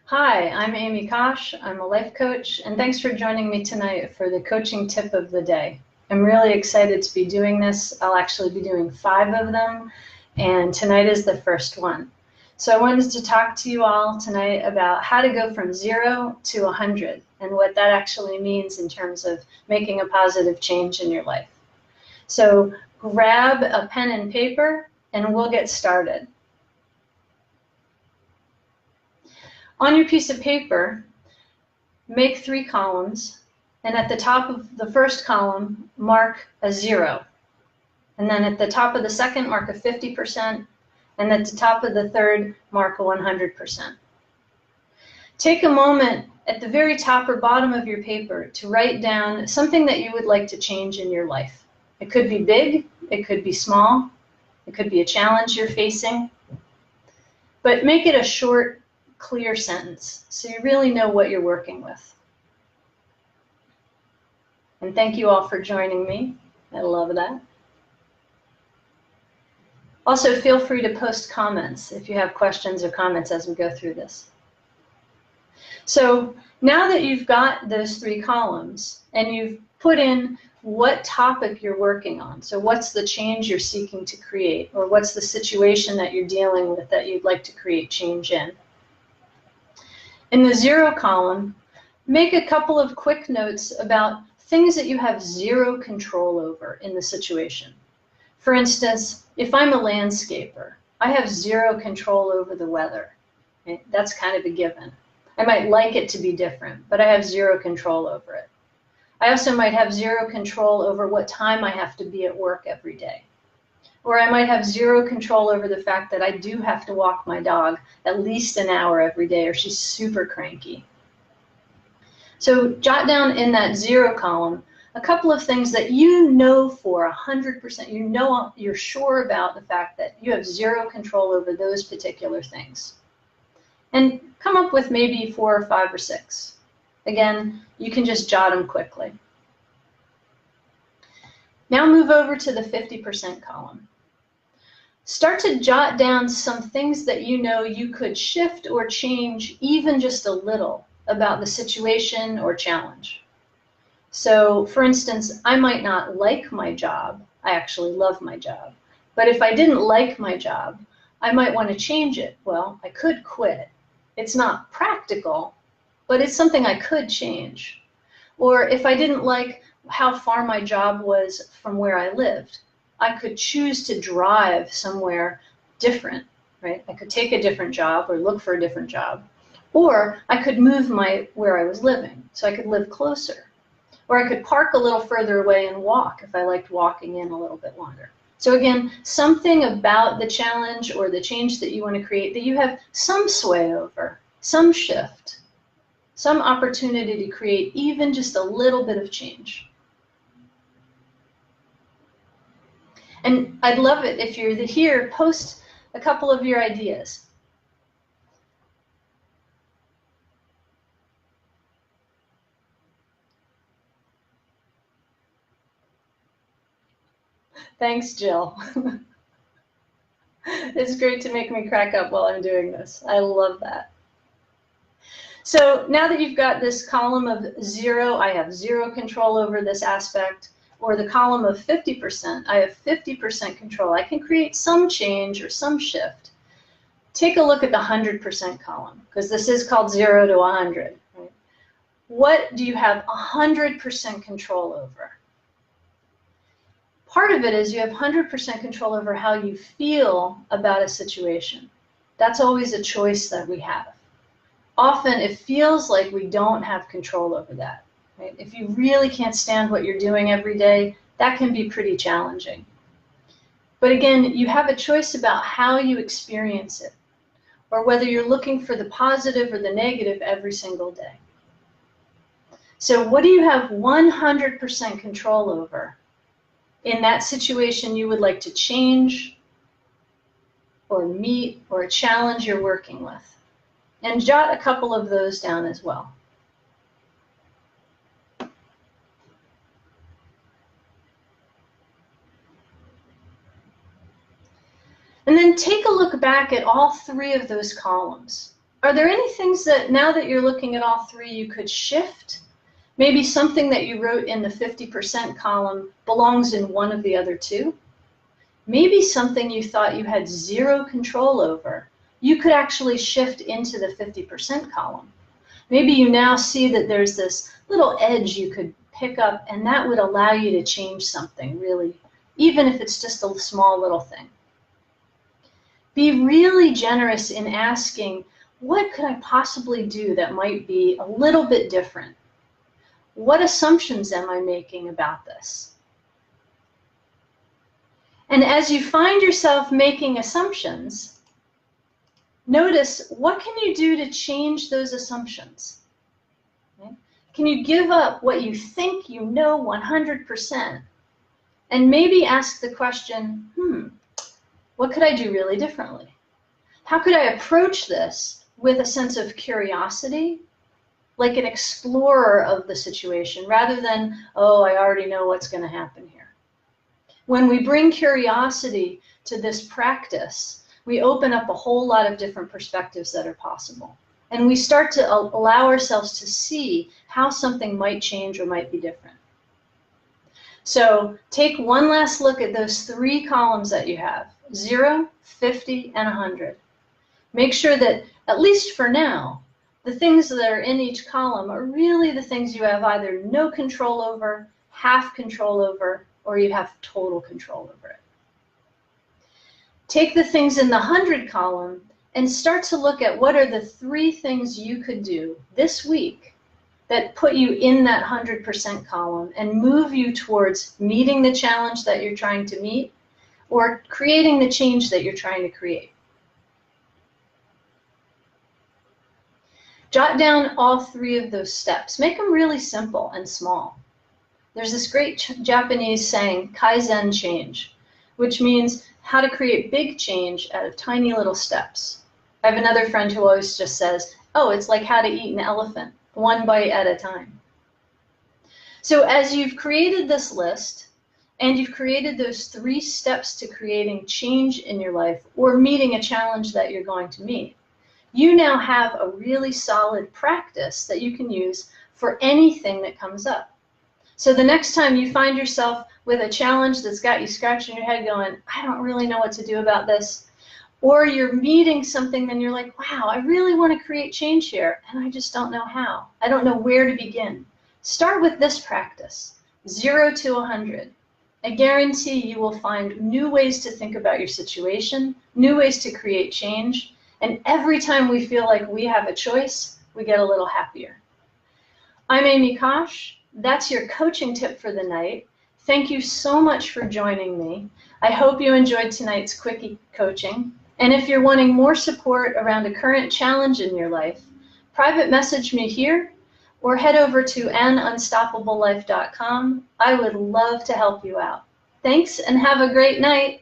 Hi, I'm Amy Kosh. I'm a life coach, and thanks for joining me tonight for the coaching tip of the day. I'm really excited to be doing this. I'll actually be doing 5 of them, and tonight is the first one. So I wanted to talk to you all tonight about how to go from 0 to 100 and what that actually means in terms of making a positive change in your life. So grab a pen and paper, and we'll get started. On your piece of paper, make 3 columns, and at the top of the first column, mark a 0. And then at the top of the second, mark a 50%, and at the top of the third, mark a 100%. Take a moment at the very top or bottom of your paper to write down something that you would like to change in your life. It could be big, it could be small, it could be a challenge you're facing, but make it a short, clear sentence so you really know what you're working with. And thank you all for joining me. I love that. Also, feel free to post comments if you have questions or comments as we go through this. So now that you've got those 3 columns and you've put in what topic you're working on, so what's the change you're seeking to create, or what's the situation that you're dealing with that you'd like to create change in. In the 0 column, make a couple of quick notes about things that you have 0 control over in the situation. For instance, if I'm a landscaper, I have 0 control over the weather. Okay? That's kind of a given. I might like it to be different, but I have 0 control over it. I also might have 0 control over what time I have to be at work every day. Or I might have 0 control over the fact that I do have to walk my dog at least an hour every day or she's super cranky. So jot down in that 0 column a couple of things that you know for 100%, you know you're sure about the fact that you have 0 control over those particular things. And come up with maybe 4 or 5 or 6. Again, you can just jot them quickly. Now move over to the 50% column. Start to jot down some things that you know you could shift or change even just a little about the situation or challenge. So, for instance, I might not like my job. I actually love my job. But if I didn't like my job, I might want to change it. Well, I could quit. It's not practical, but it's something I could change. Or if I didn't like how far my job was from where I lived, I could choose to drive somewhere different, right? I could take a different job or look for a different job. Or I could move where I was living, so I could live closer. Or I could park a little further away and walk if I liked walking in a little bit longer. So again, something about the challenge or the change that you want to create that you have some sway over, some shift, some opportunity to create even just a little bit of change. And I'd love it if you're here, post a couple of your ideas. Thanks, Jill. It's great to make me crack up while I'm doing this. I love that. So now that you've got this column of 0, I have 0 control over this aspect, or the column of 50%, I have 50% control. I can create some change or some shift. Take a look at the 100% column, because this is called 0 to 100. Right? What do you have 100% control over? Part of it is you have 100% control over how you feel about a situation. That's always a choice that we have. Often it feels like we don't have control over that. Right? If you really can't stand what you're doing every day, that can be pretty challenging. But again, you have a choice about how you experience it, or whether you're looking for the positive or the negative every single day. So what do you have 100% control over in that situation you would like to change or meet, or a challenge you're working with? And jot a couple of those down as well. And then take a look back at all 3 of those columns. Are there any things that, now that you're looking at all three, you could shift? Maybe something that you wrote in the 50% column belongs in one of the other two. Maybe something you thought you had zero control over, you could actually shift into the 50% column. Maybe you now see that there's this little edge you could pick up, and that would allow you to change something, really, even if it's just a small little thing. Be really generous in asking, what could I possibly do that might be a little bit different? What assumptions am I making about this? And as you find yourself making assumptions, notice, what can you do to change those assumptions? Okay? Can you give up what you think you know 100%? And maybe ask the question, what could I do really differently? How could I approach this with a sense of curiosity, like an explorer of the situation, rather than, oh, I already know what's going to happen here? When we bring curiosity to this practice, we open up a whole lot of different perspectives that are possible. And we start to allow ourselves to see how something might change or might be different. So take one last look at those three columns that you have, 0, 50, and 100. Make sure that, at least for now, the things that are in each column are really the things you have either no control over, half control over, or you have total control over it. Take the things in the 100 column and start to look at what are the three things you could do this week that put you in that 100% column and move you towards meeting the challenge that you're trying to meet or creating the change that you're trying to create. Jot down all three of those steps. Make them really simple and small. There's this great Japanese saying, Kaizen change, which means how to create big change out of tiny little steps. I have another friend who always just says, oh, it's like how to eat an elephant, one bite at a time. So as you've created this list, and you've created those three steps to creating change in your life or meeting a challenge that you're going to meet, you now have a really solid practice that you can use for anything that comes up. So the next time you find yourself with a challenge that's got you scratching your head going, I don't really know what to do about this, or you're meeting something and you're like, wow, I really want to create change here, and I just don't know how. I don't know where to begin. Start with this practice, 0 to 100. I guarantee you will find new ways to think about your situation, new ways to create change, and every time we feel like we have a choice, we get a little happier. I'm Amy Kosh. That's your coaching tip for the night. Thank you so much for joining me. I hope you enjoyed tonight's quickie coaching. And if you're wanting more support around a current challenge in your life, private message me here or head over to anunstoppablelife.com. I would love to help you out. Thanks and have a great night.